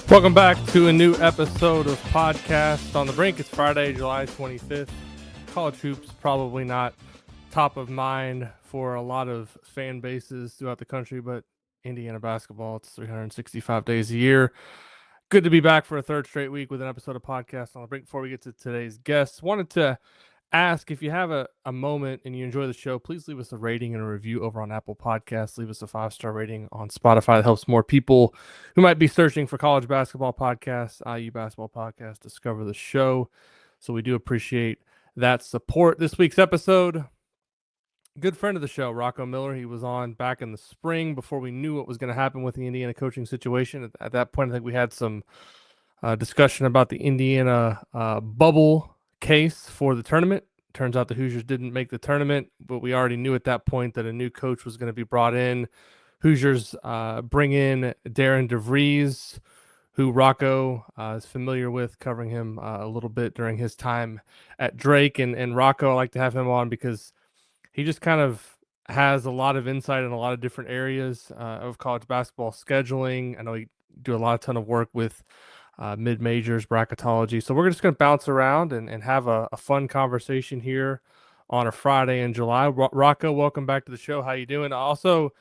Welcome back to a new episode of Podcast on the Brink. It's Friday, July 25th. College hoops probably not top of mind for a lot of fan bases throughout the country, but Indiana basketball, it's 365 days a year. Good to be back for a third straight week with an episode of Podcast on the Brink. Before we get to today's guests, wanted to ask if you have a moment and you enjoy the show, please leave us a rating and a review over on Apple Podcasts. Leave us a 5-star rating on Spotify. That helps more people who might be searching for college basketball podcasts, IU basketball podcasts, discover the show. So we do appreciate that support. This week's episode, good friend of the show, Rocco Miller. He was on back in the spring before we knew what was going to happen with the Indiana coaching situation. At that point, I think we had some discussion about the Indiana bubble case for the tournament. Turns out the Hoosiers didn't make the tournament, but we already knew at that point that a new coach was going to be brought in. Hoosiers bring in Darian DeVries, who Rocco is familiar with, covering him a little bit during his time at Drake. And Rocco, I like to have him on because he just kind of has a lot of insight in a lot of different areas of college basketball scheduling. I know he do a ton of work with mid-majors, Brackettology. So we're just going to bounce around and have a fun conversation here on a Friday in July. Rocco, welcome back to the show. How you doing? Also,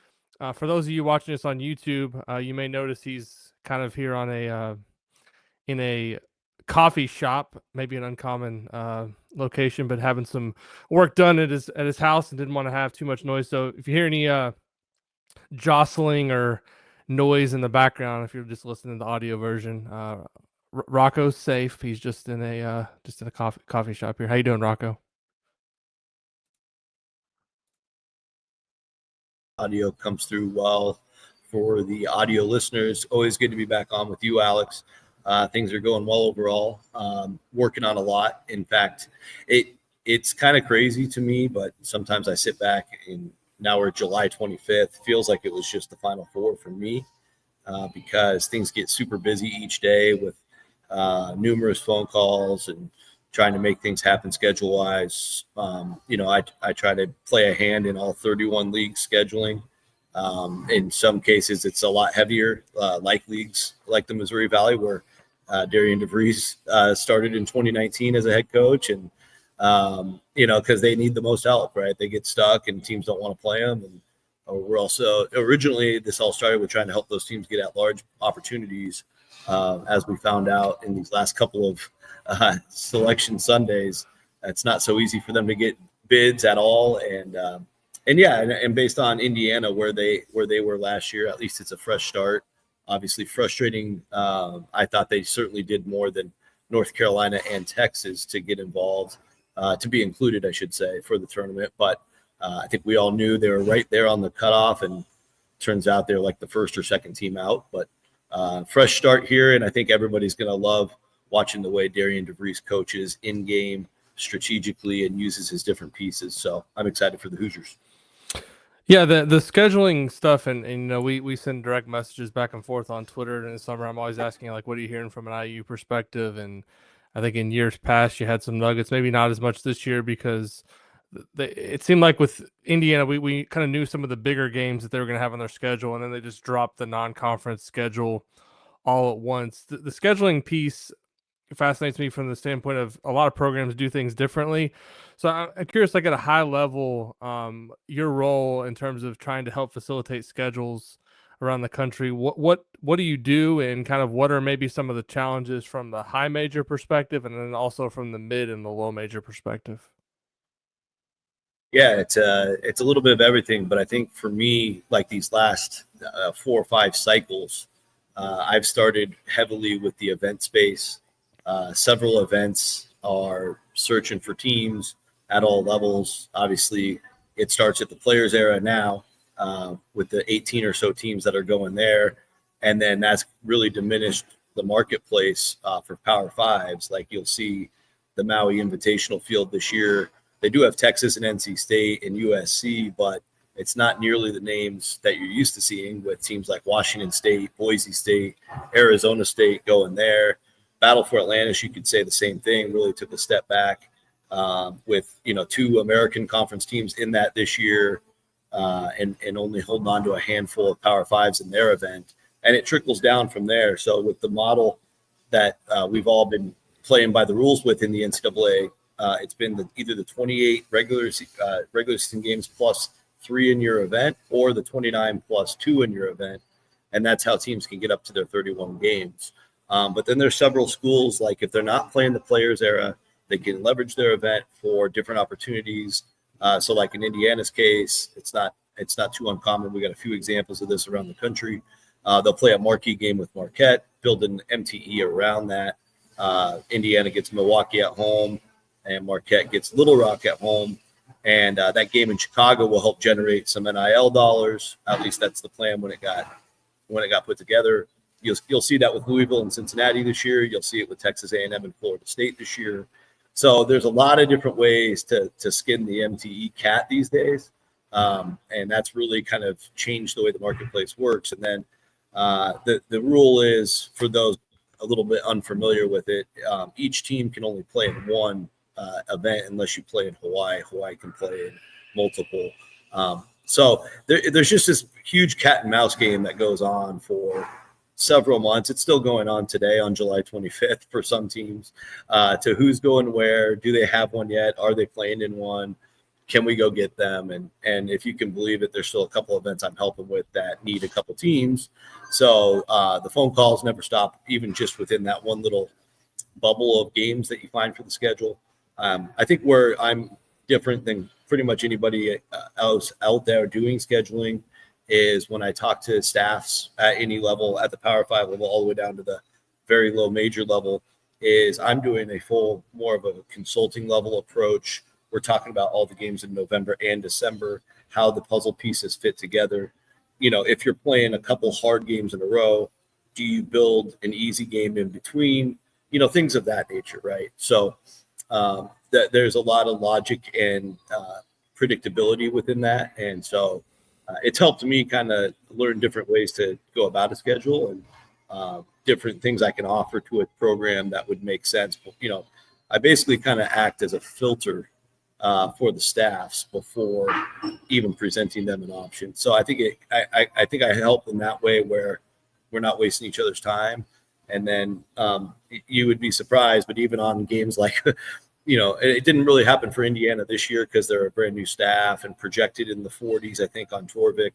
for those of you watching us on YouTube, you may notice he's kind of here on in a coffee shop, maybe an uncommon location, but having some work done at his house and didn't want to have too much noise. So if you hear any jostling or noise in the background, if you're just listening to the audio version, Rocco's safe. He's just in a coffee shop here. How you doing, Rocco? Audio comes through well for the audio listeners. Always good to be back on with you, Alex. Things are going well overall. Working on a lot. In fact, it's kind of crazy to me, but sometimes I sit back and now we're July 25th. Feels like it was just the Final Four for me because things get super busy each day with numerous phone calls and trying to make things happen schedule-wise. I try to play a hand in all 31 leagues scheduling. In some cases, it's a lot heavier, like leagues like the Missouri Valley, where Darian DeVries started in 2019 as a head coach, and because they need the most help, right? They get stuck and teams don't want to play them. And we're also originally this all started with trying to help those teams get at large opportunities. As we found out in these last couple of selection Sundays, it's not so easy for them to get bids at all. And based on Indiana, where they were last year, at least it's a fresh start. Obviously frustrating. I thought they certainly did more than North Carolina and Texas to get involved. To be included, I should say, for the tournament. But I think we all knew they were right there on the cutoff, and turns out they're like the first or second team out. But fresh start here, and I think everybody's going to love watching the way Darian DeVries coaches in-game strategically and uses his different pieces. So I'm excited for the Hoosiers. Yeah, the scheduling stuff, and we send direct messages back and forth on Twitter in the summer. I'm always asking, like, what are you hearing from an IU perspective? And I think in years past you had some nuggets, maybe not as much this year because it seemed like with Indiana, we kind of knew some of the bigger games that they were going to have on their schedule, and then they just dropped the non-conference schedule all at once. The scheduling piece fascinates me from the standpoint of a lot of programs do things differently. So I'm curious, like at a high level, your role in terms of trying to help facilitate schedules around the country. What do you do, and kind of what are maybe some of the challenges from the high major perspective, and then also from the mid and the low major perspective? Yeah, it's a little bit of everything, but I think for me, like these last 4 or 5 cycles, I've started heavily with the event space. Several events are searching for teams at all levels. Obviously, it starts at the players era now with the 18 or so teams that are going there. And then that's really diminished the marketplace for Power Fives. Like you'll see the Maui Invitational field this year. They do have Texas and NC State and USC, but it's not nearly the names that you're used to seeing with teams like Washington State, Boise State, Arizona State going there. Battle for Atlantis, you could say the same thing, really took a step back with, 2 American Conference teams in that this year and only holding on to a handful of Power Fives in their event. and it trickles down from there. So with the model that we've all been playing by the rules with in the NCAA, it's been either the 28 regular season games plus 3 in your event, or the 29 plus 2 in your event, and that's how teams can get up to their 31 games. But then there's several schools, like if they're not playing the Players era, they can leverage their event for different opportunities. So like in Indiana's case, it's not too uncommon. We got a few examples of this around the country. They'll play a marquee game with Marquette, build an MTE around that. Indiana gets Milwaukee at home, and Marquette gets Little Rock at home. And that game in Chicago will help generate some NIL dollars. At least that's the plan when it got put together. You'll see that with Louisville and Cincinnati this year. You'll see it with Texas A&M and Florida State this year. So there's a lot of different ways to skin the MTE cat these days. And that's really kind of changed the way the marketplace works. And then the rule is, for those a little bit unfamiliar with it, each team can only play in one event unless you play in Hawaii. Hawaii can play in multiple. So there's just this huge cat and mouse game that goes on for several months. It's still going on today on July 25th for some teams, to who's going where. Do they have one yet? Are they playing in one? Can we go get them? And if you can believe it, there's still a couple events I'm helping with that need a couple teams. So the phone calls never stop, even just within that one little bubble of games that you find for the schedule. I think where I'm different than pretty much anybody else out there doing scheduling is when I talk to staffs at any level, at the Power 5 level, all the way down to the very low major level, is I'm doing a more of a consulting level approach. We're talking about all the games in November and December, how the puzzle pieces fit together. If you're playing a couple hard games in a row, do you build an easy game in between? Things of that nature, right? So there's a lot of logic and predictability within that. And so it's helped me kind of learn different ways to go about a schedule, and different things I can offer to a program that would make sense. I basically kind of act as a filter for the staffs before even presenting them an option. So I think I help in that way, where we're not wasting each other's time. And then you would be surprised, but even on games like it didn't really happen for Indiana this year because they're a brand new staff and projected in the 40s, I think, on Torvik.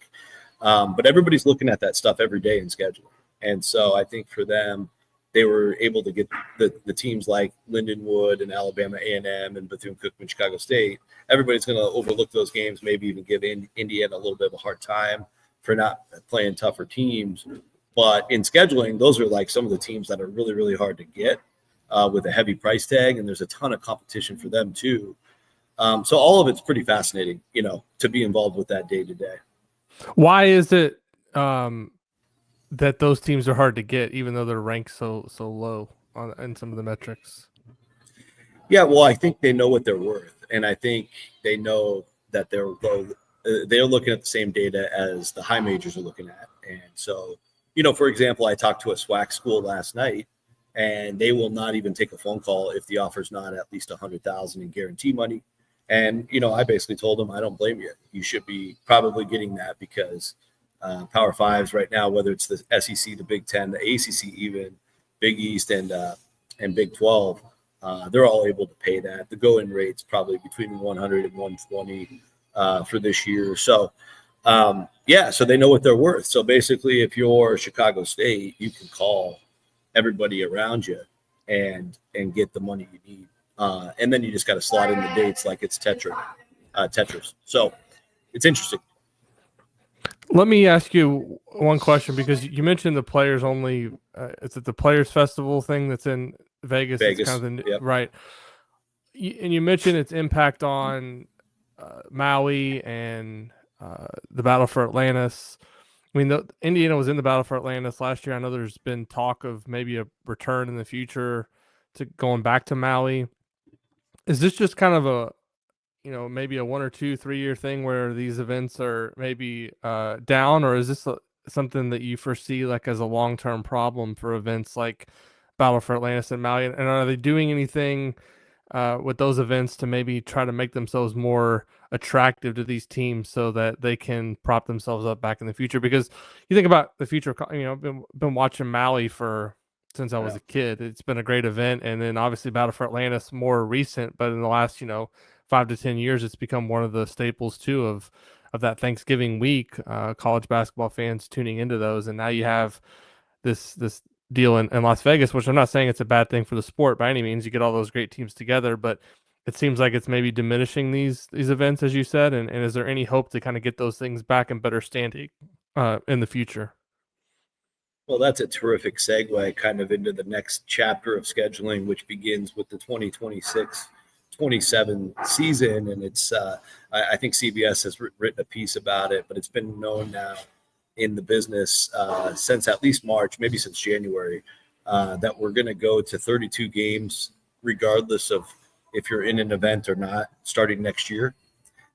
But everybody's looking at that stuff every day in schedule. And so I think for them, they were able to get the teams like Lindenwood and Alabama A&M and Bethune-Cookman, Chicago State. Everybody's going to overlook those games, maybe even give Indiana a little bit of a hard time for not playing tougher teams. But in scheduling, those are like some of the teams that are really, really hard to get. With a heavy price tag, and there's a ton of competition for them too. So all of it's pretty fascinating, to be involved with that day to day. Why is it that those teams are hard to get, even though they're ranked so low in some of the metrics? Yeah, well, I think they know what they're worth, and I think they know that they're low. They're looking at the same data as the high majors are looking at, and so for example, I talked to a SWAC school last night, and they will not even take a phone call if the offer's not at least $100,000 in guarantee money. And, I basically told them, I don't blame you. You should be probably getting that because Power Fives right now, whether it's the SEC, the Big Ten, the ACC, even Big East and Big 12, they're all able to pay that. The go-in rate's probably between 100 and 120 for this year. So, so they know what they're worth. So basically, if you're Chicago State, you can call everybody around you and get the money you need. And then you just got to slot in the dates like it's Tetris. So it's interesting. Let me ask you one question, because you mentioned the players only. Is it the Players Festival thing that's in Vegas? Vegas, it's kind of yep. Right. And you mentioned its impact on Maui and the Battle for Atlantis. I mean, Indiana was in the Battle for Atlantis last year. I know there's been talk of maybe a return in the future to going back to Maui. Is this just kind of a, maybe a 1 or 2, 3 year thing where these events are maybe down, or is this something that you foresee like as a long-term problem for events like Battle for Atlantis and Maui? And are they doing anything with those events to maybe try to make themselves more attractive to these teams so that they can prop themselves up back in the future? Because you think about the future, I've been watching Maui since I was a kid. It's been a great event. And then obviously Battle for Atlantis more recent, but in the last, 5 to 10 years, it's become one of the staples too of that Thanksgiving week, college basketball fans tuning into those. And now you have this deal in Las Vegas, which I'm not saying it's a bad thing for the sport by any means. You get all those great teams together, but it seems like it's maybe diminishing these events, as you said. And is there any hope to kind of get those things back in better standing in the future? Well, that's a terrific segue kind of into the next chapter of scheduling, which begins with the 2026-27 season. And it's, I think CBS has written a piece about it, but it's been known now in the business since at least March, maybe since January, that we're going to go to 32 games, regardless of if you're in an event or not, starting next year.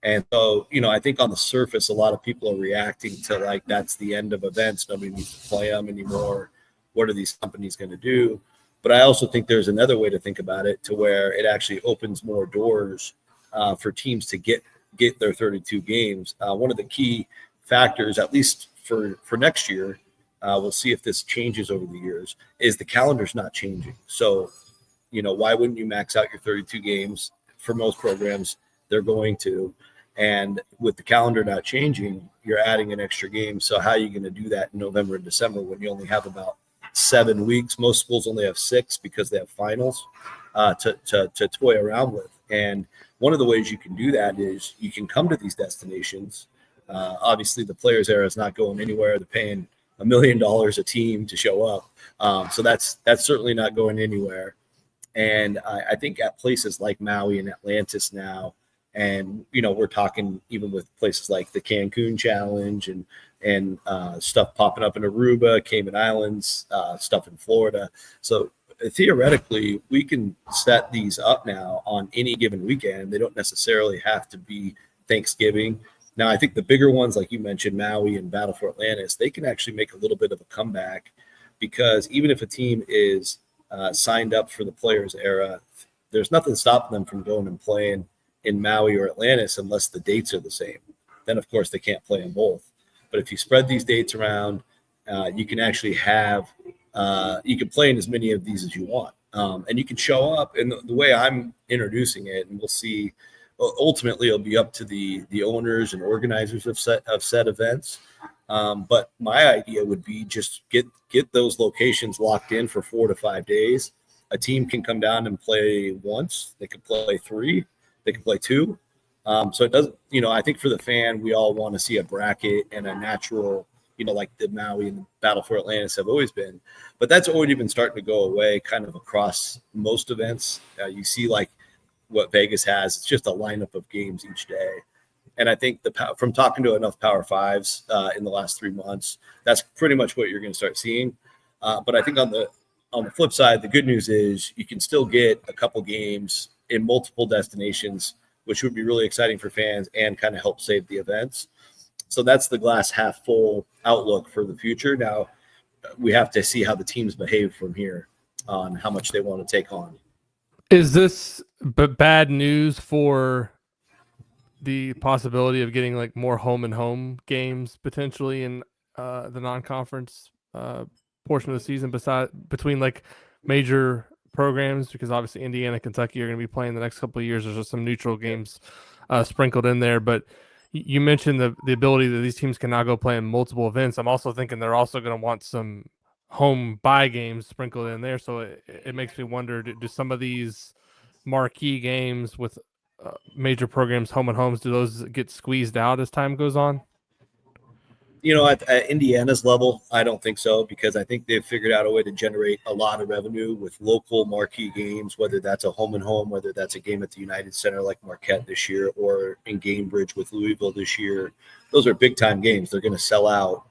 And so, I think on the surface, a lot of people are reacting to like, that's the end of events. Nobody needs to play them anymore. What are these companies going to do? But I also think there's another way to think about it, to where it actually opens more doors for teams to get their 32 games. One of the key factors, at least for next year, we'll see if this changes over the years, is the calendar's not changing. So, why wouldn't you max out your 32 games? For most programs, they're going to. And with the calendar not changing, you're adding an extra game. So how are you going to do that in November and December when you only have about 7 weeks? Most schools only have 6 because they have finals to toy around with. And one of the ways you can do that is you can come to these destinations. Obviously, the Players Era is not going anywhere. They're paying $1 million a team to show up. So that's certainly not going anywhere. And I think at places like Maui and Atlantis now, and we're talking even with places like the Cancun Challenge and stuff popping up in Aruba, Cayman Islands, stuff in Florida. So theoretically, we can set these up now on any given weekend. They don't necessarily have to be Thanksgiving. Now, I think the bigger ones, like you mentioned, Maui and Battle for Atlantis, they can actually make a little bit of a comeback, because even if a team is signed up for the Players Era, there's nothing stopping them from going and playing in Maui or Atlantis unless the dates are the same. Then, of course, they can't play in both. But if you spread these dates around, you can actually have you can play in as many of these as you want, and you can show up. And the way I'm introducing it, and we'll see, ultimately it'll be up to the owners and organizers of set events. But my idea would be just get those locations locked in for 4 to 5 days. A team can come down and play once. They could play 3. They can play 2. So it doesn't, I think for the fan, we all want to see a bracket and a natural, like the Maui and the Battle for Atlantis have always been. But that's already been starting to go away kind of across most events. You see like what Vegas has. It's just a lineup of games each day. And I think from talking to enough Power Fives in the last 3 months, that's pretty much what you're going to start seeing. But I think on the flip side, the good news is you can still get a couple games in multiple destinations, which would be really exciting for fans and kind of help save the events. So that's the glass half full outlook for the future. Now we have to see how the teams behave from here on how much they want to take on. Is this bad news for the possibility of getting like more home and home games potentially in the non-conference portion of the season between like major programs? Because obviously Indiana, Kentucky are going to be playing the next couple of years. There's just some neutral games sprinkled in there, but you mentioned the ability that these teams can now go play in multiple events. I'm also thinking they're also going to want some home bye games sprinkled in there. So it makes me wonder, do some of these marquee games with major programs, home and homes, do those get squeezed out as time goes on? At Indiana's level, I don't think so, because I think they've figured out a way to generate a lot of revenue with local marquee games, whether that's a home and home, whether that's a game at the United Center like Marquette this year, or in Gamebridge with Louisville this year. Those are big time games. They're going to sell out.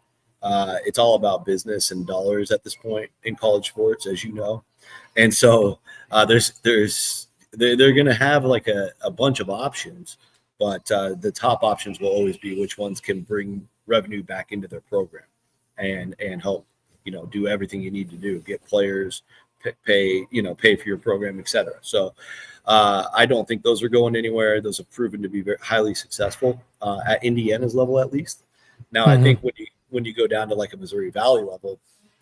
It's all about business and dollars at this point in college sports, as you know. And so they're going to have like a bunch of options, but the top options will always be which ones can bring revenue back into their program and help, do everything you need to do, get players, pay for your program, etc. So I don't think those are going anywhere. Those have proven to be very highly successful at Indiana's level, at least. Now, I think when you go down to like a Missouri Valley level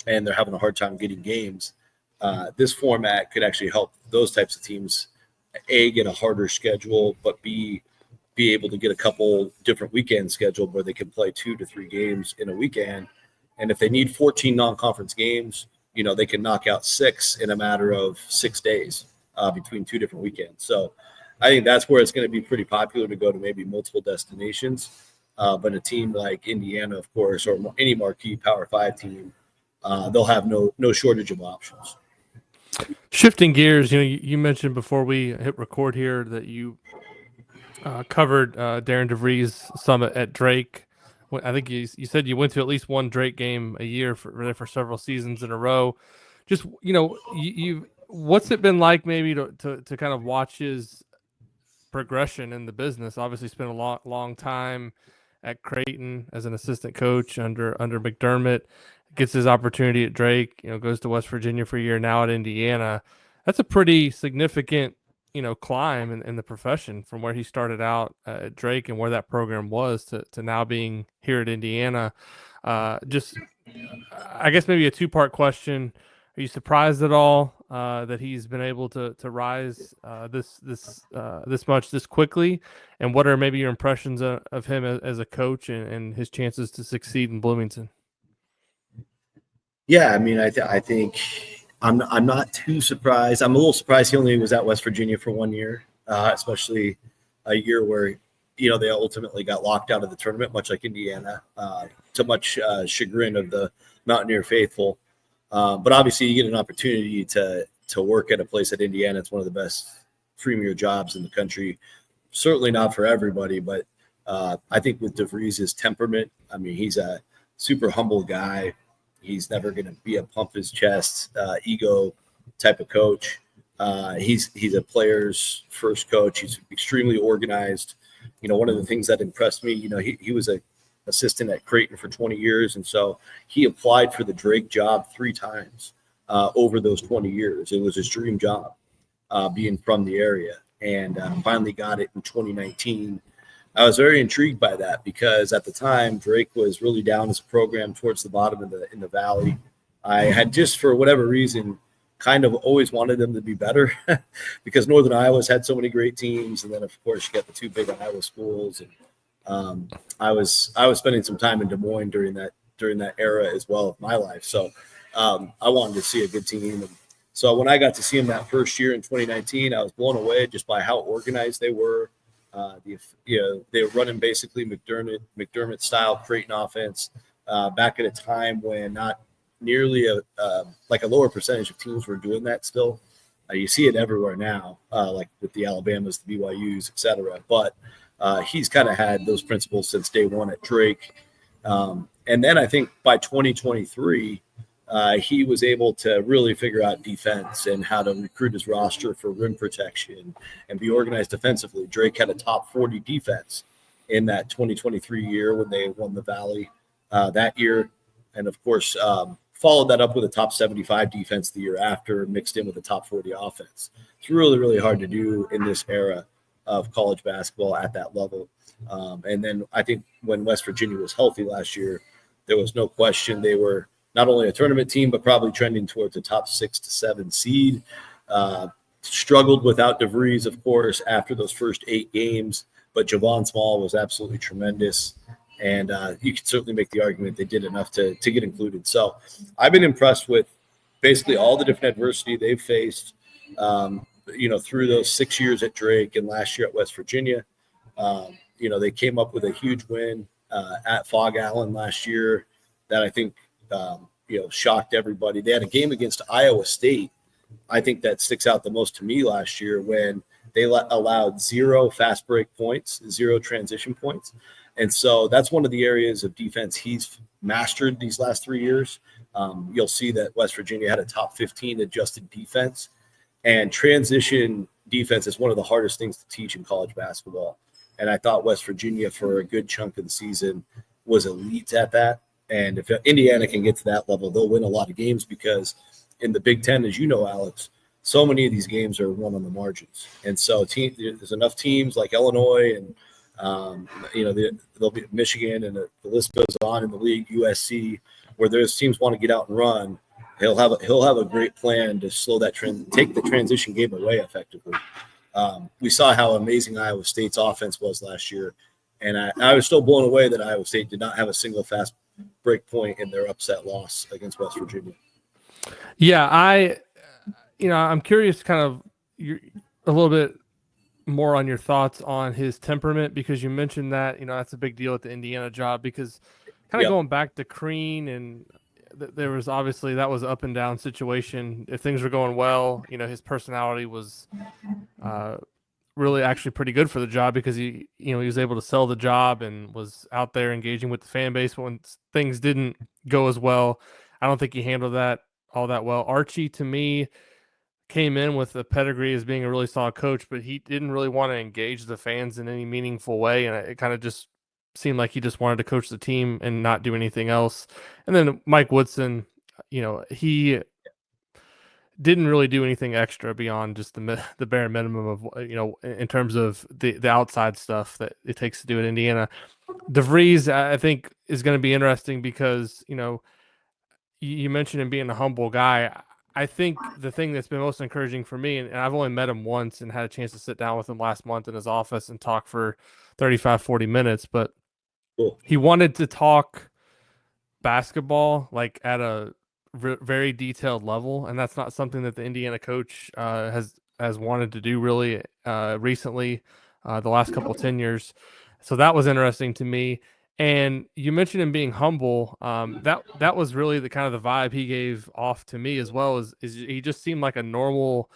and they're having a hard time getting games, this format could actually help those types of teams, A, get a harder schedule, but B, be able to get a couple different weekends scheduled where they can play 2 to 3 games in a weekend. And if they need 14 non-conference games, they can knock out 6 in a matter of 6 days between 2 different weekends. So I think that's where it's going to be pretty popular to go to maybe multiple destinations. But a team like Indiana, of course, or any marquee Power 5 team, they'll have no shortage of options. Shifting gears, you mentioned before we hit record here that you covered Darian DeVries' summit at Drake. I think you said you went to at least one Drake game a year for several seasons in a row. Just you what's it been like maybe to kind of watch his progression in the business? Obviously, spent a long time at Creighton as an assistant coach under McDermott. Gets his opportunity at Drake. Goes to West Virginia for a year. Now at Indiana. That's a pretty significant climb in the profession from where he started out at Drake and where that program was to now being here at Indiana. Just, I guess maybe a 2-part question. Are you surprised at all that he's been able to rise this much this quickly? And what are maybe your impressions of him as a coach and his chances to succeed in Bloomington? Yeah, I mean, I think I'm not too surprised. I'm a little surprised he only was at West Virginia for 1 year, especially a year where, they ultimately got locked out of the tournament, much like Indiana, to much chagrin of the Mountaineer faithful. But obviously you get an opportunity to work at a place at Indiana. It's one of the best premier jobs in the country. Certainly not for everybody, but I think with DeVries' temperament, I mean, he's a super humble guy. He's never going to be a pump his chest, ego type of coach. He's a player's first coach. He's extremely organized. One of the things that impressed me, he was a assistant at Creighton for 20 years. And so he applied for the Drake job 3 times over those 20 years. It was his dream job being from the area, and finally got it in 2019. I was very intrigued by that because at the time Drake was really down as a program towards the bottom in the Valley. I had just, for whatever reason, kind of always wanted them to be better because Northern Iowa's had so many great teams, and then of course you got the 2 big Iowa schools. And I was spending some time in Des Moines during that era as well of my life, so I wanted to see a good team. And so when I got to see them that first year in 2019, I was blown away just by how organized they were. They were running basically McDermott style Creighton offense back at a time when not nearly a lower percentage of teams were doing that still. You see it everywhere now, like with the Alabamas, the BYUs, etc. But he's kind of had those principles since day one at Drake. And then I think by 2023, he was able to really figure out defense and how to recruit his roster for rim protection and be organized defensively. Drake had a top 40 defense in that 2023 year when they won the Valley that year. And of course, followed that up with a top 75 defense the year after, mixed in with a top 40 offense. It's really, really hard to do in this era of college basketball at that level. And then I think when West Virginia was healthy last year, there was no question they were not only a tournament team, but probably trending towards the top 6 to 7 seed. Struggled without DeVries, of course, after those first 8 games, but Javon Small was absolutely tremendous. And you can certainly make the argument they did enough to get included. So I've been impressed with basically all the different adversity they've faced, through those 6 years at Drake and last year at West Virginia. They came up with a huge win at Fog Allen last year that I think, shocked everybody. They had a game against Iowa State. I think that sticks out the most to me last year when they allowed 0 fast break points, 0 transition points. And so that's one of the areas of defense he's mastered these last 3 years. You'll see that West Virginia had a top 15 adjusted defense, and transition defense is one of the hardest things to teach in college basketball. And I thought West Virginia for a good chunk of the season was elite at that. And if Indiana can get to that level, they'll win a lot of games because in the Big Ten, as you know, Alex, so many of these games are won on the margins. And so there's enough teams like Illinois and, there'll be Michigan, and the list goes on in the league, USC, where those teams want to get out and run. He'll have a great plan to slow that trend, take the transition game away effectively. We saw how amazing Iowa State's offense was last year, and I was still blown away that Iowa State did not have a single fast break point in their upset loss against West Virginia. Yeah, I'm curious kind of a little bit more on your thoughts on his temperament, because you mentioned that, that's a big deal at the Indiana job, because kind of going back to Crean, and there was obviously that was up and down situation. If things were going well, his personality was really actually pretty good for the job, because he was able to sell the job and was out there engaging with the fan base. But when things didn't go as well, I don't think he handled that all that well. Archie, to me, came in with a pedigree as being a really solid coach, but he didn't really want to engage the fans in any meaningful way, and it kind of just seemed like he just wanted to coach the team and not do anything else. And then Mike Woodson, he didn't really do anything extra beyond just the bare minimum of, in terms of the outside stuff that it takes to do at Indiana. DeVries, I think, is going to be interesting because, you mentioned him being a humble guy. I think the thing that's been most encouraging for me, and I've only met him once and had a chance to sit down with him last month in his office and talk for 35, 40 minutes, but he wanted to talk basketball like at a very detailed level, and that's not something that the Indiana coach has wanted to do really recently, the last couple of tenures. So that was interesting to me. And you mentioned him being humble. That was really the kind of the vibe he gave off to me, as well as he just seemed like a normal.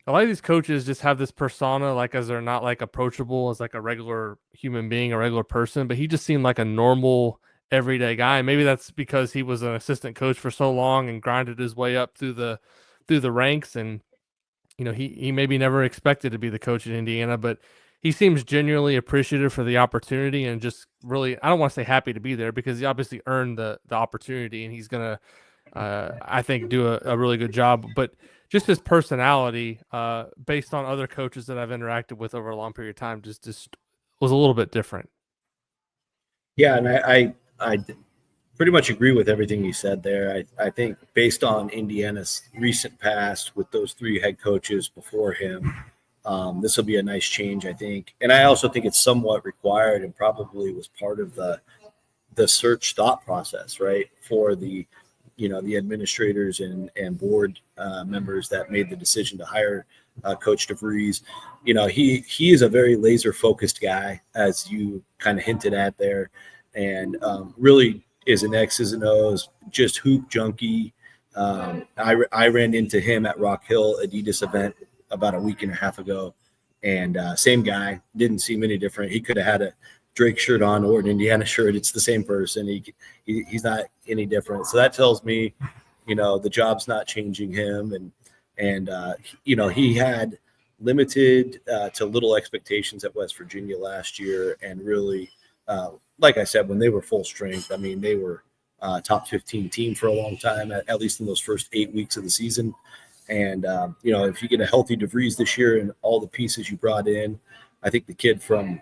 A lot of these coaches just have this persona, like, as they're not like approachable as like a regular human being, a regular person, but he just seemed like a normal everyday guy. Maybe that's because he was an assistant coach for so long and grinded his way up through the ranks, and he maybe never expected to be the coach at Indiana, but he seems genuinely appreciative for the opportunity, and just really, I don't want to say happy to be there, because he obviously earned the opportunity, and he's gonna I think do a really good job. But just his personality, based on other coaches that I've interacted with over a long period of time, just was a little bit different. Yeah, and I pretty much agree with everything you said there. I think based on Indiana's recent past with those three head coaches before him, this will be a nice change, I think. And I also think it's somewhat required, and probably was part of the search thought process, right, for the administrators and board members that made the decision to hire Coach DeVries. He is a very laser focused guy, as you kind of hinted at there, and really is an X's and O's, just hoop junkie. I ran into him at Rock Hill Adidas event about a week and a half ago, and same guy, didn't seem any different. He could have had a Drake shirt on or an Indiana shirt. It's the same person. He's not any different. So that tells me, the job's not changing him. And he had limited to little expectations at West Virginia last year. And really, like I said, when they were full strength, I mean, they were top 15 team for a long time, at least in those first 8 weeks of the season. And, if you get a healthy DeVries this year and all the pieces you brought in, I think the kid from,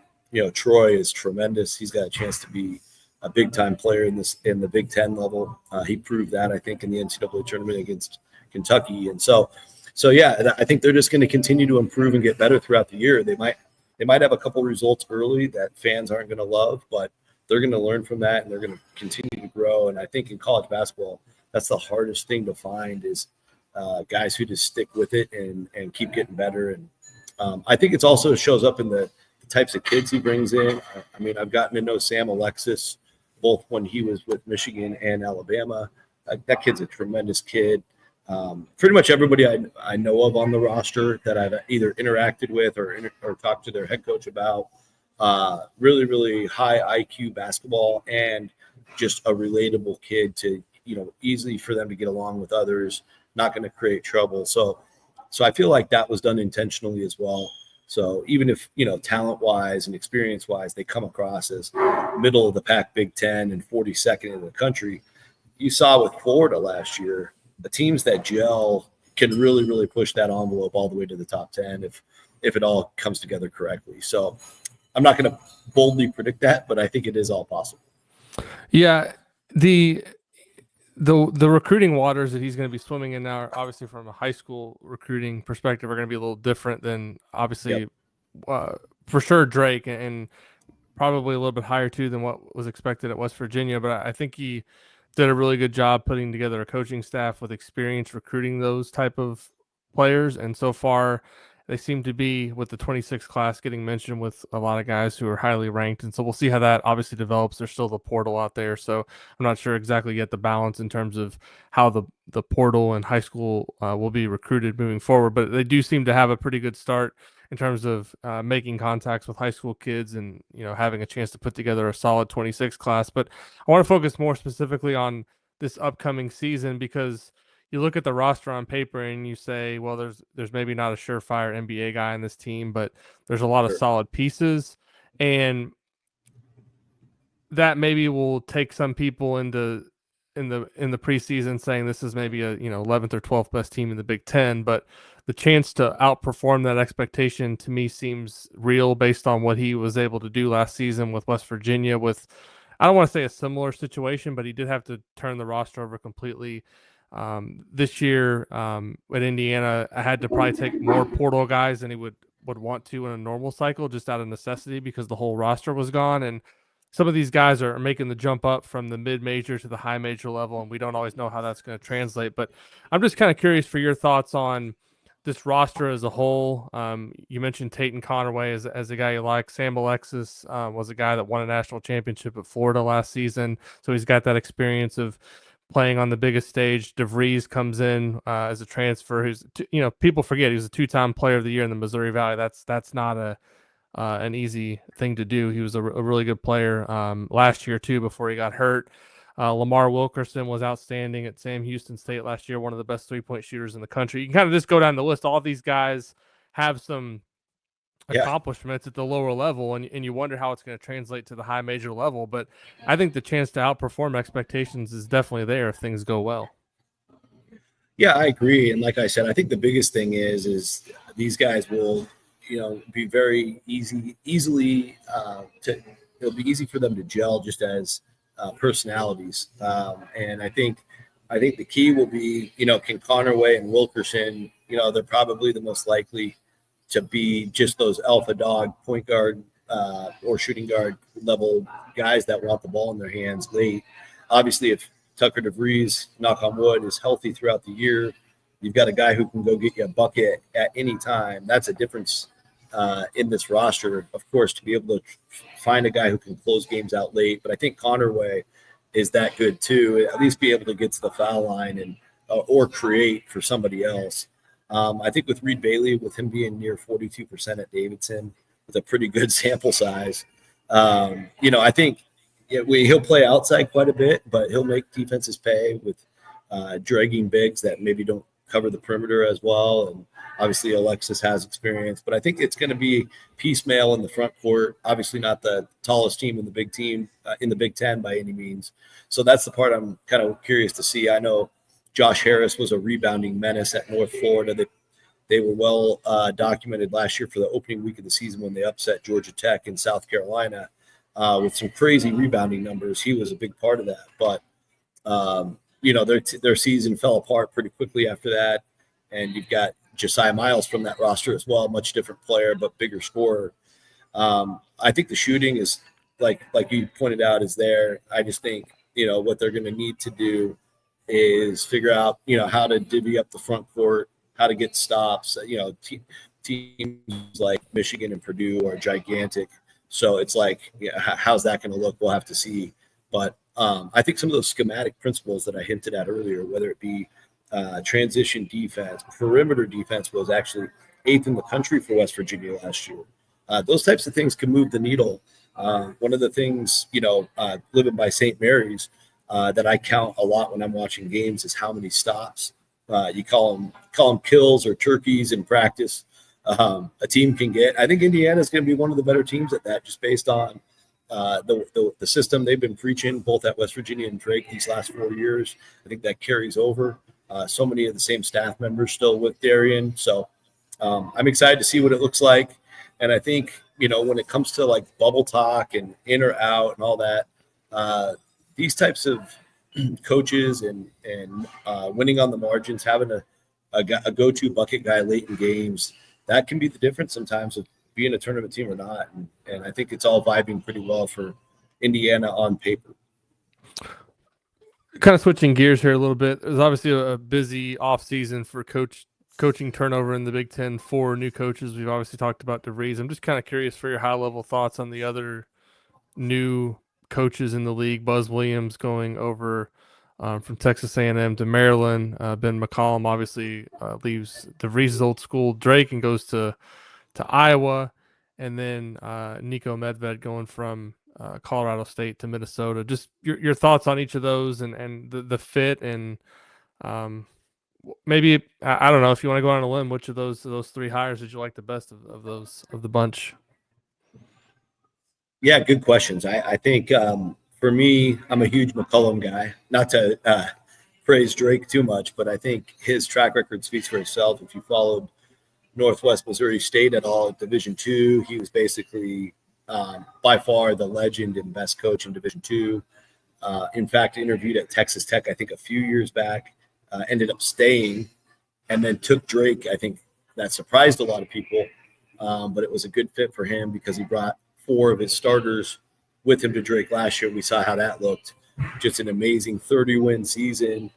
Troy is tremendous. He's got a chance to be a big time player in the Big Ten level. He proved that, I think, in the NCAA tournament against Kentucky. And so yeah, I think they're just going to continue to improve and get better throughout the year. They might have a couple results early that fans aren't going to love, but they're going to learn from that, and they're going to continue to grow. And I think in college basketball, that's the hardest thing to find, is guys who just stick with it and keep getting better. And I think it's also shows up in the types of kids he brings in. I mean, I've gotten to know Sam Alexis, both when he was with Michigan and Alabama. That kid's a tremendous kid. Pretty much everybody I know of on the roster that I've either interacted with or talked to their head coach about, really, really high IQ basketball, and just a relatable kid to, easily for them to get along with others, not going to create trouble. So I feel like that was done intentionally as well. So even if, talent-wise and experience-wise, they come across as middle of the pack Big Ten and 42nd in the country, you saw with Florida last year, the teams that gel can really, really push that envelope all the way to the top 10 if it all comes together correctly. So I'm not going to boldly predict that, but I think it is all possible. Yeah, the recruiting waters that he's going to be swimming in now, are obviously from a high school recruiting perspective, are going to be a little different than obviously, for sure, Drake, and probably a little bit higher too than what was expected at West Virginia. But I think he did a really good job putting together a coaching staff with experience recruiting those type of players. And so far, they seem to be, with the 26 class, getting mentioned with a lot of guys who are highly ranked. And so we'll see how that obviously develops. There's still the portal out there, so I'm not sure exactly yet the balance in terms of how the portal and high school will be recruited moving forward. But they do seem to have a pretty good start in terms of making contacts with high school kids and, having a chance to put together a solid 26 class. But I want to focus more specifically on this upcoming season, because you look at the roster on paper and you say, well, there's maybe not a surefire NBA guy on this team, but there's a lot of solid pieces, and that maybe will take some people in the preseason saying this is maybe a 11th or 12th best team in the Big Ten. But the chance to outperform that expectation to me seems real based on what he was able to do last season with West Virginia. With, I don't want to say a similar situation, but he did have to turn the roster over completely. This year at Indiana, I had to probably take more portal guys than he would want to in a normal cycle, just out of necessity, because the whole roster was gone. And some of these guys are making the jump up from the mid-major to the high major level, and we don't always know how that's going to translate. But I'm just kind of curious for your thoughts on this roster as a whole. You mentioned Tate Conaway as a guy you like. Sam Alexis was a guy that won a national championship at Florida last season, so he's got that experience of playing on the biggest stage. DeVries comes in as a transfer. Who's, people forget he was a 2-time Player of the Year in the Missouri Valley. That's not an easy thing to do. He was a really good player last year too, before he got hurt. Lamar Wilkerson was outstanding at Sam Houston State last year, one of the best 3-point shooters in the country. You can kind of just go down the list. All of these guys have some accomplishments at the lower level, and you wonder how it's going to translate to the high major level. But I think the chance to outperform expectations is definitely there if things go well. Yeah, I agree. And like I said, I think the biggest thing is these guys will, be very easily it'll be easy for them to gel just as personalities. And I think the key will be, can Conaway and Wilkerson, they're probably the most likely to be just those alpha dog point guard or shooting guard level guys that want the ball in their hands late. Obviously, if Tucker DeVries, knock on wood, is healthy throughout the year, you've got a guy who can go get you a bucket at any time. That's a difference in this roster, of course, to be able to find a guy who can close games out late. But I think Conaway is that good too, at least be able to get to the foul line and or create for somebody else. I think with Reed Bailey, with him being near 42% at Davidson, with a pretty good sample size, I think he'll play outside quite a bit, but he'll make defenses pay with dragging bigs that maybe don't cover the perimeter as well. And obviously Alexis has experience, but I think it's going to be piecemeal in the front court. Obviously not the tallest team in the Big Ten by any means. So that's the part I'm kind of curious to see. I know Josh Harris was a rebounding menace at North Florida. They were well documented last year for the opening week of the season when they upset Georgia Tech in South Carolina with some crazy rebounding numbers. He was a big part of that. But, their season fell apart pretty quickly after that. And you've got Josiah Miles from that roster as well, much different player, but bigger scorer. I think the shooting is, like you pointed out, is there. I just think, what they're going to need to do is figure out, how to divvy up the front court, how to get stops. Teams like Michigan and Purdue are gigantic. So it's like, how's that going to look? We'll have to see. But I think some of those schematic principles that I hinted at earlier, whether it be transition defense, perimeter defense was actually 8th in the country for West Virginia last year. Those types of things can move the needle. One of the things, living by St. Mary's, that I count a lot when I'm watching games is how many stops. You call them kills or turkeys in practice. A team can get. I think Indiana is going to be one of the better teams at that, just based on the system they've been preaching both at West Virginia and Drake these last 4 years. I think that carries over. So many of the same staff members still with Darian. So I'm excited to see what it looks like. And I think, when it comes to like bubble talk and in or out and all that, these types of coaches and winning on the margins, having a go-to bucket guy late in games, that can be the difference sometimes of being a tournament team or not. And I think it's all vibing pretty well for Indiana on paper. Kind of switching gears here a little bit. It was obviously a busy offseason for coaching turnover in the Big Ten for new coaches. We've obviously talked about DeVries. I'm just kind of curious for your high-level thoughts on the other new coaches in the league. Buzz Williams going over from Texas A&M to Maryland. Ben McCollum obviously leaves DeVries' old school Drake and goes to Iowa. And then Nico Medved going from Colorado State to Minnesota. Just your thoughts on each of those and the fit, and maybe I don't know if you want to go on a limb, which of those three hires did you like the best of the bunch? Yeah, good questions. I think for me, I'm a huge McCollum guy. Not to praise Drake too much, but I think his track record speaks for itself. If you followed Northwest Missouri State at all at Division II, he was basically by far the legend and best coach in Division II. In fact, interviewed at Texas Tech, I think a few years back, ended up staying and then took Drake. I think that surprised a lot of people, but it was a good fit for him because he brought 4 of his starters with him to Drake last year. We saw how that looked. Just an amazing 30-win season.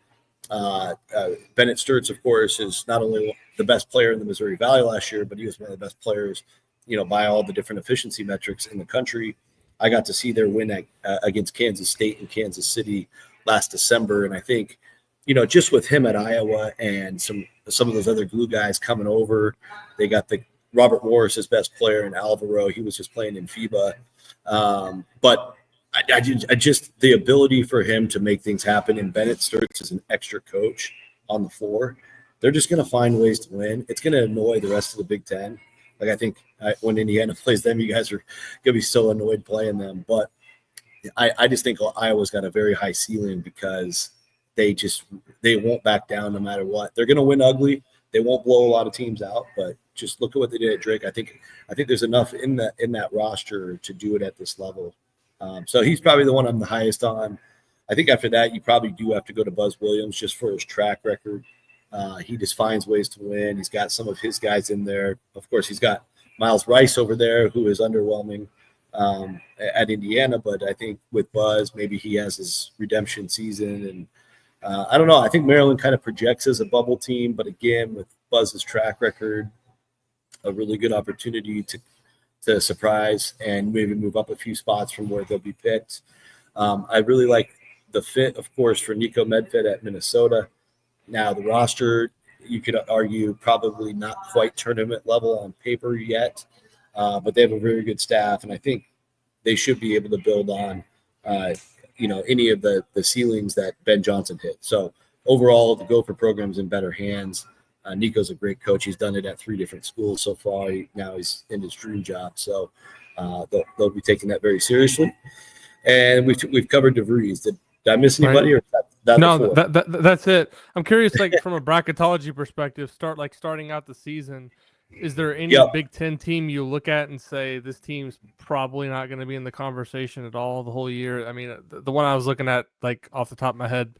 Bennett Sturtz, of course, is not only the best player in the Missouri Valley last year, but he was one of the best players, by all the different efficiency metrics in the country. I got to see their win against Kansas State and Kansas City last December, and I think, just with him at Iowa and some of those other glue guys coming over, they got the Robert Morris, his best player, and Alvaro. He was just playing in FIBA, but I just the ability for him to make things happen. And Bennett Sturtz is an extra coach on the floor. They're just going to find ways to win. It's going to annoy the rest of the Big Ten. Like I think when Indiana plays them, you guys are going to be so annoyed playing them. But I just think Iowa's got a very high ceiling because they won't back down no matter what. They're going to win ugly. They won't blow a lot of teams out, but just look at what they did at Drake. I think there's enough in that roster to do it at this level. So he's probably the one I'm the highest on. I think after that, you probably do have to go to Buzz Williams just for his track record. He just finds ways to win. He's got some of his guys in there. Of course, he's got Miles Rice over there, who is underwhelming at Indiana. But I think with Buzz, maybe he has his redemption season. And I don't know. I think Maryland kind of projects as a bubble team. But again, with Buzz's track record, a really good opportunity to surprise and maybe move up a few spots from where they'll be picked. I really like the fit, of course, for Nico Medved at Minnesota. Now, the roster, you could argue, probably not quite tournament level on paper yet, but they have a very good staff, and I think they should be able to build on, any of the ceilings that Ben Johnson hit. So overall, the Gopher program's in better hands. Nico's a great coach. He's done it at 3 different schools so far. Now he's in his dream job, so they'll be taking that very seriously. And we've covered DeVries. Did I miss anybody? Right. Or no, that's it. I'm curious, like from a bracketology perspective, starting out the season, is there any Big Ten team you look at and say this team's probably not going to be in the conversation at all the whole year? I mean, the one I was looking at, like off the top of my head,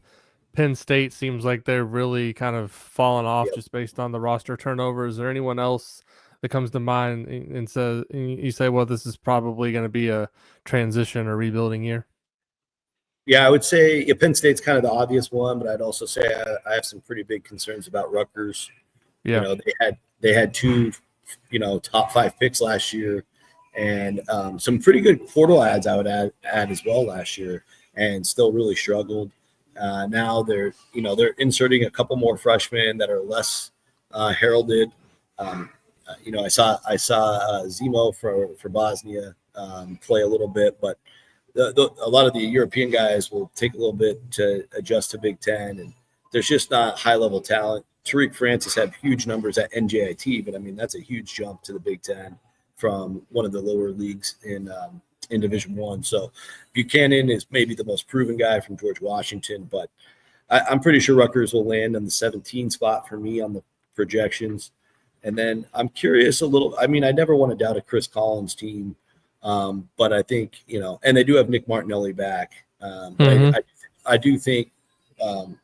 Penn State seems like they're really kind of falling off just based on the roster turnover. Is there anyone else that comes to mind and says you say, well, this is probably going to be a transition or rebuilding year? Yeah, I would say Penn State's kind of the obvious one, but I'd also say I have some pretty big concerns about Rutgers. Yeah, they had 2, top 5 picks last year, and some pretty good portal ads I would add as well last year, and still really struggled. Now they're inserting a couple more freshmen that are less heralded. I saw Zemo for Bosnia play a little bit, but a lot of the European guys will take a little bit to adjust to Big Ten, and there's just not high-level talent. Tariq Francis had huge numbers at NJIT, but I mean that's a huge jump to the Big Ten from one of the lower leagues in Division I. So Buchanan is maybe the most proven guy from George Washington, but I'm pretty sure Rutgers will land in the 17 spot for me on the projections. And then I'm curious a little. I mean, I never want to doubt a Chris Collins team, but I think, and they do have Nick Martinelli back. But I do think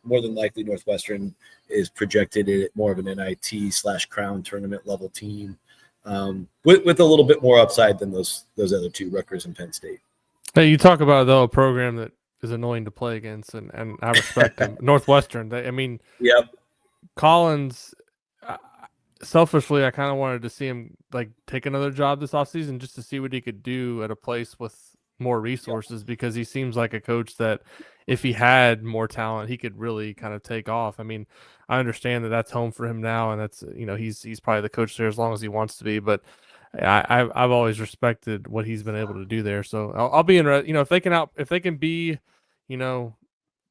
more than likely Northwestern is projected at more of an NIT/Crown tournament level team, with a little bit more upside than those other two, Rutgers and Penn State. Hey, you talk about, though, a program that is annoying to play against, and I respect them. Northwestern. Yep. Collins. Selfishly, I kind of wanted to see him take another job this offseason just to see what he could do at a place with more resources, because he seems like a coach that if he had more talent, he could really kind of take off. I mean, I understand that that's home for him now, and that's, he's probably the coach there as long as he wants to be, but I've always respected what he's been able to do there. So I'll be interested, if they can be,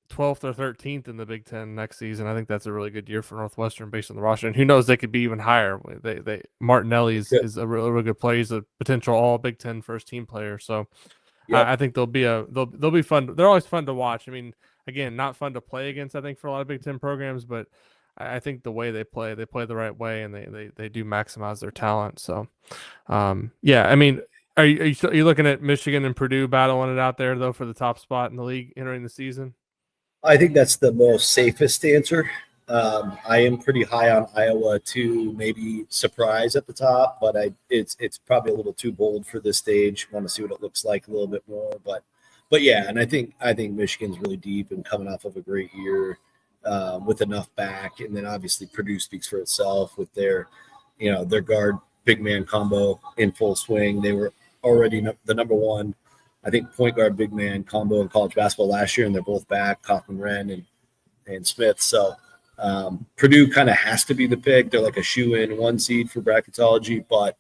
12th or 13th in the Big Ten next season. I think that's a really good year for Northwestern based on the roster, and who knows, they could be even higher. Martinelli is a really good player. He's a potential all Big Ten first team player. So Yep. I think they'll be fun. They're always fun to watch. I mean, again, not fun to play against, I think, for a lot of Big Ten programs, but I think the way they play the right way, and they do maximize their talent. So, yeah, I mean, are you looking at Michigan and Purdue battling it out there though for the top spot in the league entering the season? I think that's the most safest answer. I am pretty high on Iowa to maybe surprise at the top, but it's probably a little too bold for this stage. Want to see what it looks like a little bit more, but yeah, and I think Michigan's really deep and coming off of a great year with enough back, and then obviously Purdue speaks for itself with their guard big man combo in full swing. They were already the number one, I think, point guard big man combo in college basketball last year, and they're both back, Kaufman, Wren, and Smith. So Purdue kind of has to be the pick. They're like a shoe-in 1 seed for bracketology, but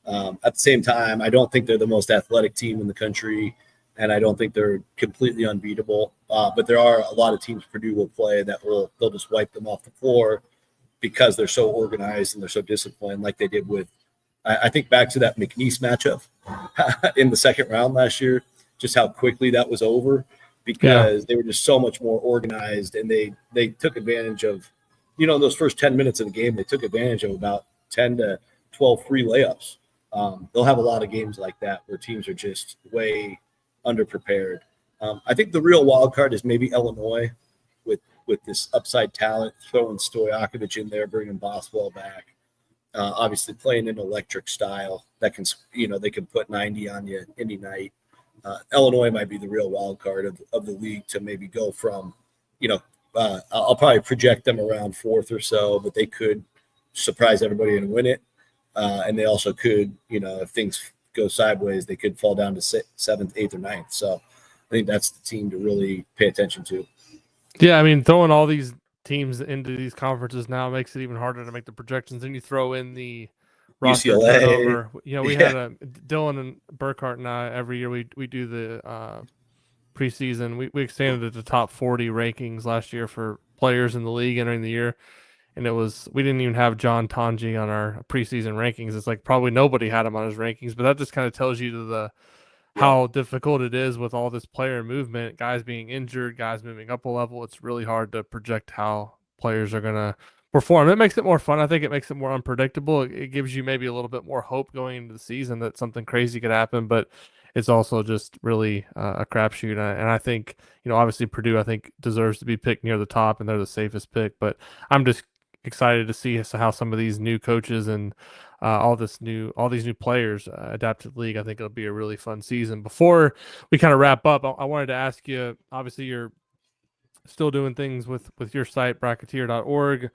at the same time, I don't think they're the most athletic team in the country, and I don't think they're completely unbeatable. But there are a lot of teams Purdue will play that they'll just wipe them off the floor because they're so organized and they're so disciplined, like they did with, I think back to that McNeese matchup in the second round last year, just how quickly that was over because they were just so much more organized, and they took advantage of, those first 10 minutes of the game, they took advantage of about 10 to 12 free layups. They'll have a lot of games like that where teams are just way underprepared. I think the real wild card is maybe Illinois with this upside talent, throwing Stojakovic in there, bringing Boswell back. Obviously playing an electric style that can, they can put 90 on you any night. Illinois might be the real wild card of the league to maybe go from, I'll probably project them around 4th or so, but they could surprise everybody and win it. And they also could, if things go sideways, they could fall down to 7th, 8th, or 9th. So I think that's the team to really pay attention to. Yeah, I mean, throwing all these teams into these conferences now makes it even harder to make the projections. And you throw in the roster turnover. We had Dylan and Burkhart and I, every year we do the preseason. We extended it to top 40 rankings last year for players in the league entering the year. And we didn't even have John Tanji on our preseason rankings. It's like probably nobody had him on his rankings, but that just kind of tells you how difficult it is with all this player movement, guys being injured, guys moving up a level. It's really hard to project how players are going to perform. It makes it more fun. I think it makes it more unpredictable. It gives you maybe a little bit more hope going into the season that something crazy could happen, but it's also just really a crapshoot. And I think, obviously Purdue, I think, deserves to be picked near the top, and they're the safest pick. But I'm just excited to see how some of these new coaches and all these new players adapt to the league. I think it'll be a really fun season. Before we kind of wrap up, I wanted to ask you, obviously you're still doing things with your site, Bracketeer.org.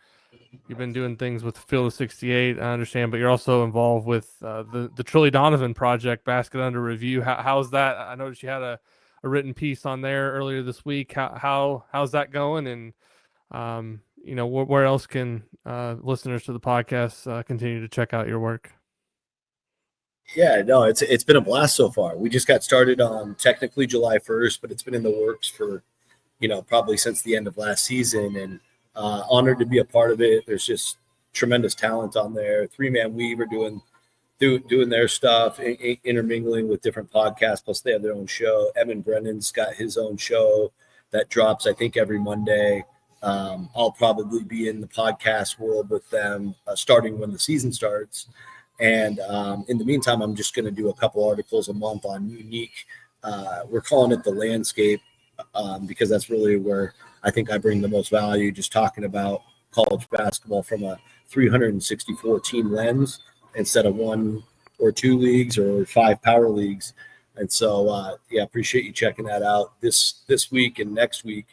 You've been doing things with Field of 68, I understand, but you're also involved with the Trilly Donovan project, Basket Under Review. How's that? I noticed you had a written piece on there earlier this week. How's that going? And where else can listeners to the podcast continue to check out your work? Yeah, no, it's been a blast so far. We just got started on technically July 1st, but it's been in the works for, probably since the end of last season, and honored to be a part of it. There's just tremendous talent on there. 3-Man Weave are doing their stuff, intermingling with different podcasts. Plus they have their own show. Evan Brennan's got his own show that drops, I think, every Monday. I'll probably be in the podcast world with them starting when the season starts. And in the meantime, I'm just going to do a couple articles a month on unique. We're calling it the landscape because that's really where I think I bring the most value, just talking about college basketball from a 364 team lens instead of 1 or 2 leagues or 5 power leagues. And so, appreciate you checking that out this week and next week.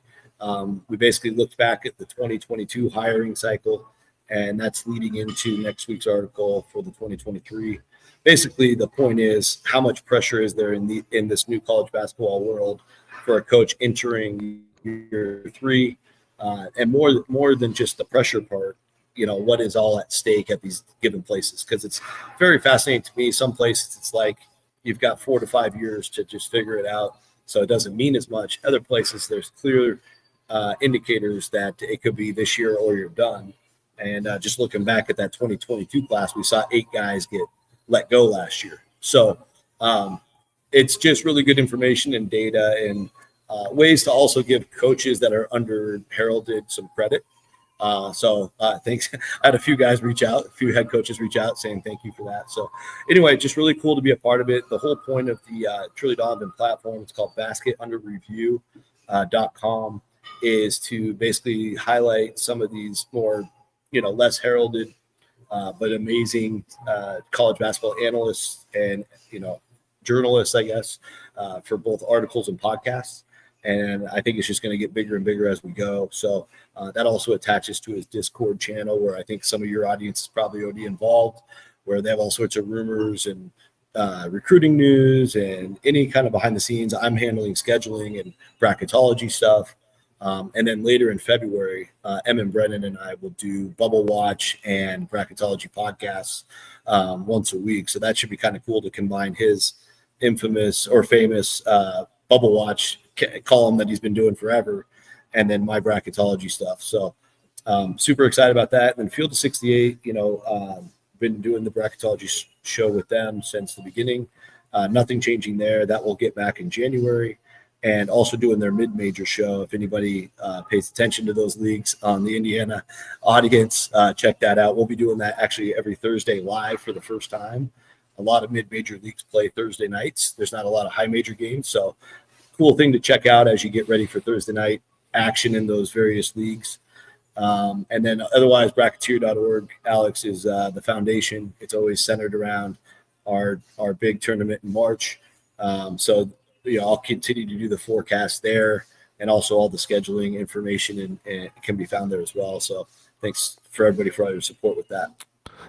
We basically looked back at the 2022 hiring cycle, and that's leading into next week's article for the 2023. Basically, the point is, how much pressure is there in this new college basketball world for a coach entering year 3, and more than just the pressure part. What is all at stake at these given places? Because it's very fascinating to me. Some places it's like you've got 4 to 5 years to just figure it out, so it doesn't mean as much. Other places there's clear indicators that it could be this year or you're done. And just looking back at that 2022 class, we saw 8 guys get let go last year. So it's just really good information and data and ways to also give coaches that are under heralded some credit. So thanks. I had a few guys reach out, a few head coaches reach out saying thank you for that. So anyway, just really cool to be a part of it. The whole point of the Truly Donovan platform, it's called BasketUnderReview.com, is to basically highlight some of these more, less heralded, but amazing college basketball analysts and, journalists, I guess, for both articles and podcasts. And I think it's just going to get bigger and bigger as we go. So that also attaches to his Discord channel, where I think some of your audience is probably already involved, where they have all sorts of rumors and recruiting news and any kind of behind the scenes. I'm handling scheduling and bracketology stuff. And then later in February, and Brennan and I will do Bubble Watch and Bracketology podcasts once a week. So that should be kind of cool to combine his infamous or famous Bubble Watch column that he's been doing forever, and then my Bracketology stuff. So super excited about that. And then Field of 68, been doing the Bracketology show with them since the beginning. Nothing changing there. That will get back in January. And also doing their mid-major show. If anybody pays attention to those leagues on the Indiana audience, check that out. We'll be doing that actually every Thursday live for the first time. A lot of mid-major leagues play Thursday nights. There's not a lot of high-major games, so cool thing to check out as you get ready for Thursday night action in those various leagues. And then otherwise, Bracketeer.org, Alex, is the foundation. It's always centered around our big tournament in March. So I'll continue to do the forecast there, and also all the scheduling information and it can be found there as well. So thanks for everybody for all your support with that.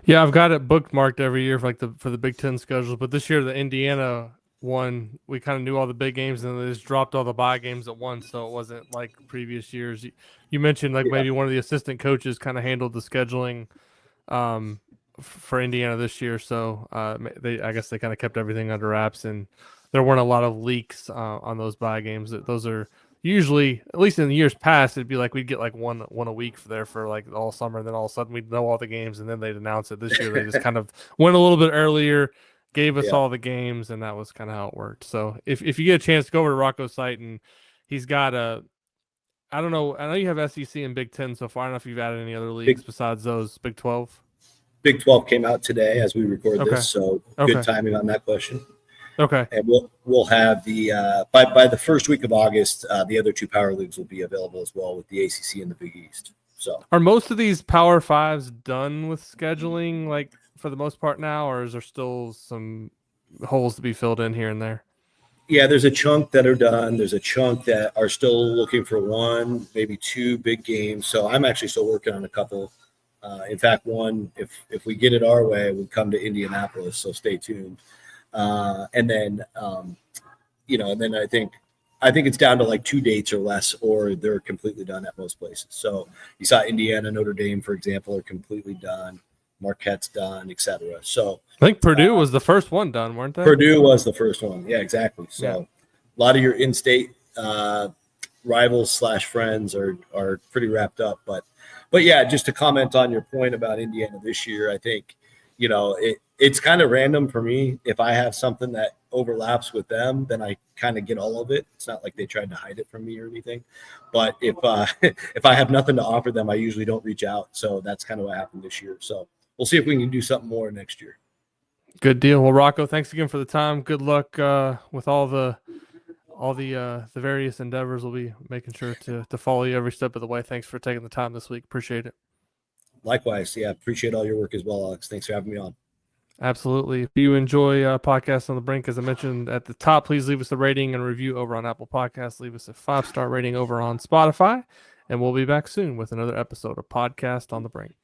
Yeah, I've got it bookmarked every year for the Big Ten schedule, but this year the Indiana one, we kind of knew all the big games and they just dropped all the bye games at once, so it wasn't like previous years. You mentioned maybe one of the assistant coaches kind of handled the scheduling for Indiana this year, so I guess they kind of kept everything under wraps, and there weren't a lot of leaks on those bye games. Those are usually, at least in the years past, it'd be like we'd get like one a week for like all summer, and then all of a sudden we'd know all the games, and then they'd announce it. This year they just kind of went a little bit earlier, gave us all the games, and that was kind of how it worked. So if you get a chance to go over to Rocco's site, and he's got I don't know, I know you have SEC and Big Ten so far. I don't know if you've added any other leagues besides those. Big 12? Big 12 came out today as we record this, so good timing on that question. Okay. And we'll have the by the first week of August, the other 2 power leagues will be available as well, with the ACC and the Big East. So are most of these Power Fives done with scheduling, like for the most part now, or is there still some holes to be filled in here and there? Yeah, there's a chunk that are done. There's a chunk that are still looking for 1, maybe 2 big games. So I'm actually still working on a couple. In fact, one, if we get it our way, would come to Indianapolis. So stay tuned. And then, and then I think it's down to like 2 dates or less, or they're completely done at most places. So you saw Indiana, Notre Dame, for example, are completely done. Marquette's done, etc. So I think Purdue was the first one done, weren't they? Purdue was the first one. Yeah, exactly. So a lot of your in-state rivals / friends are pretty wrapped up. But yeah, just to comment on your point about Indiana this year, I think, it's kind of random for me if I have something that overlaps with them, then I kind of get all of it. It's not like they tried to hide it from me or anything. But if if I have nothing to offer them, I usually don't reach out. So that's kind of what happened this year. So we'll see if we can do something more next year. Good deal. Well, Rocco, thanks again for the time. Good luck with all the various endeavors. We'll be making sure to follow you every step of the way. Thanks for taking the time this week. Appreciate it. Likewise. Yeah. Appreciate all your work as well, Alex. Thanks for having me on. Absolutely. If you enjoy podcasts on the Brink, as I mentioned at the top, please leave us a rating and review over on Apple Podcasts. Leave us a 5-star rating over on Spotify. And we'll be back soon with another episode of Podcast on the Brink.